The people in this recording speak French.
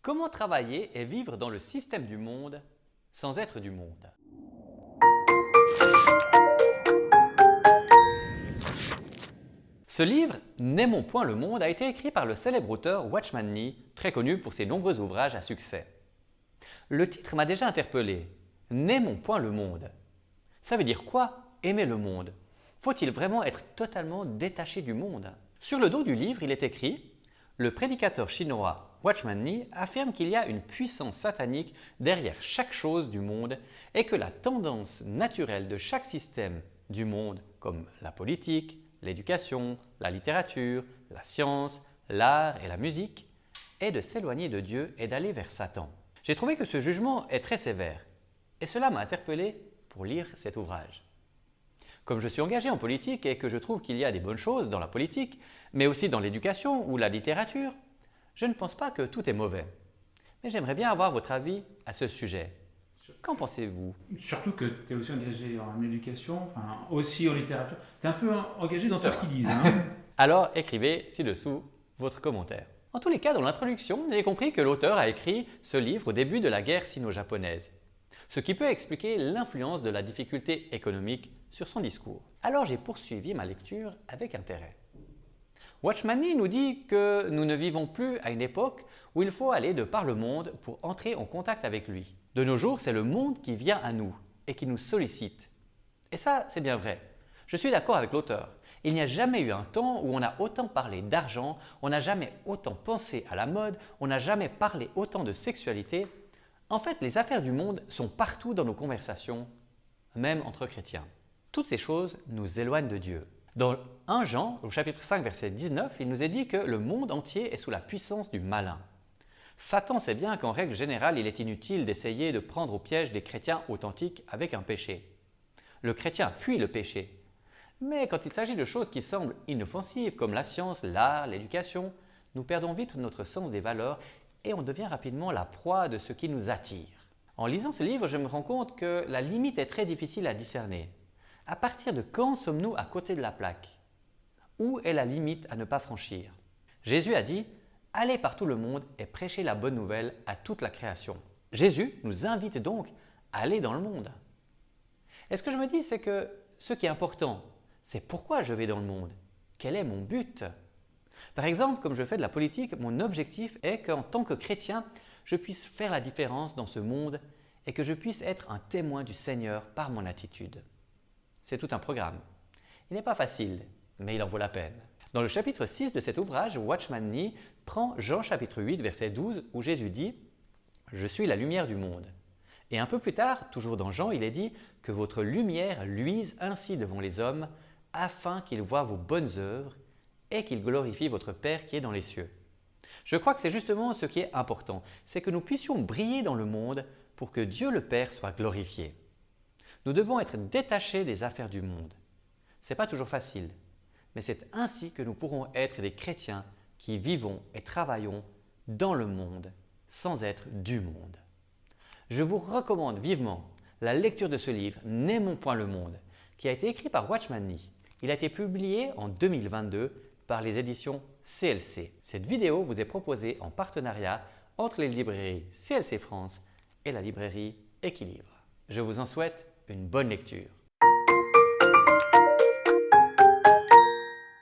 Comment travailler et vivre dans le système du monde sans être du monde? Ce livre, N'aimons point le monde, a été écrit par le célèbre auteur Watchman Nee, très connu pour ses nombreux ouvrages à succès. Le titre m'a déjà interpellé. N'aimons point le monde. Ça veut dire quoi, aimer le monde? Faut-il vraiment être totalement détaché du monde? Sur le dos du livre, il est écrit « Le prédicateur chinois Watchman Nee affirme qu'il y a une puissance satanique derrière chaque chose du monde et que la tendance naturelle de chaque système du monde, comme la politique, l'éducation, la littérature, la science, l'art et la musique, est de s'éloigner de Dieu et d'aller vers Satan. » J'ai trouvé que ce jugement est très sévère et cela m'a interpellé pour lire cet ouvrage. Comme je suis engagé en politique et que je trouve qu'il y a des bonnes choses dans la politique, mais aussi dans l'éducation ou la littérature, je ne pense pas que tout est mauvais. Mais j'aimerais bien avoir votre avis à ce sujet. Qu'en pensez-vous? Surtout que tu es aussi engagé en éducation, enfin, aussi en littérature. Tu es un peu engagé dans tout ce qu'ils disent. Hein. Alors écrivez ci-dessous votre commentaire. En tous les cas, dans l'introduction, j'ai compris que l'auteur a écrit ce livre au début de la guerre sino-japonaise, ce qui peut expliquer l'influence de la difficulté économique sur son discours. Alors j'ai poursuivi ma lecture avec intérêt. Watchman Nee nous dit que nous ne vivons plus à une époque où il faut aller de par le monde pour entrer en contact avec lui. De nos jours, c'est le monde qui vient à nous et qui nous sollicite. Et ça, c'est bien vrai. Je suis d'accord avec l'auteur. Il n'y a jamais eu un temps où on a autant parlé d'argent, on n'a jamais autant pensé à la mode, on n'a jamais parlé autant de sexualité. En fait, les affaires du monde sont partout dans nos conversations, même entre chrétiens. Toutes ces choses nous éloignent de Dieu. Dans 1 Jean, au chapitre 5, verset 19, il nous est dit que le monde entier est sous la puissance du malin. Satan sait bien qu'en règle générale, il est inutile d'essayer de prendre au piège des chrétiens authentiques avec un péché. Le chrétien fuit le péché. Mais quand il s'agit de choses qui semblent inoffensives, comme la science, l'art, l'éducation, nous perdons vite notre sens des valeurs et on devient rapidement la proie de ce qui nous attire. En lisant ce livre, je me rends compte que la limite est très difficile à discerner. À partir de quand sommes-nous à côté de la plaque? Où est la limite à ne pas franchir? Jésus a dit « Allez par tout le monde et prêchez la bonne nouvelle à toute la création ». Jésus nous invite donc à aller dans le monde. Et ce que je me dis, c'est que ce qui est important, c'est pourquoi je vais dans le monde. Quel est mon but? Par exemple, comme je fais de la politique, mon objectif est qu'en tant que chrétien, je puisse faire la différence dans ce monde et que je puisse être un témoin du Seigneur par mon attitude. C'est tout un programme. Il n'est pas facile, mais il en vaut la peine. Dans le chapitre 6 de cet ouvrage, Watchman Nee prend Jean chapitre 8, verset 12, où Jésus dit « Je suis la lumière du monde ». Et un peu plus tard, toujours dans Jean, il est dit que votre lumière luise ainsi devant les hommes, afin qu'ils voient vos bonnes œuvres et qu'ils glorifient votre Père qui est dans les cieux. Je crois que c'est justement ce qui est important, c'est que nous puissions briller dans le monde pour que Dieu le Père soit glorifié. Nous devons être détachés des affaires du monde. Ce n'est pas toujours facile, mais c'est ainsi que nous pourrons être des chrétiens qui vivons et travaillons dans le monde sans être du monde. Je vous recommande vivement la lecture de ce livre « N'aimons point le monde » qui a été écrit par Watchman Nee. Il a été publié en 2022 par les éditions CLC. Cette vidéo vous est proposée en partenariat entre les librairies CLC France et la librairie Équilibre. Je vous en souhaite une bonne lecture.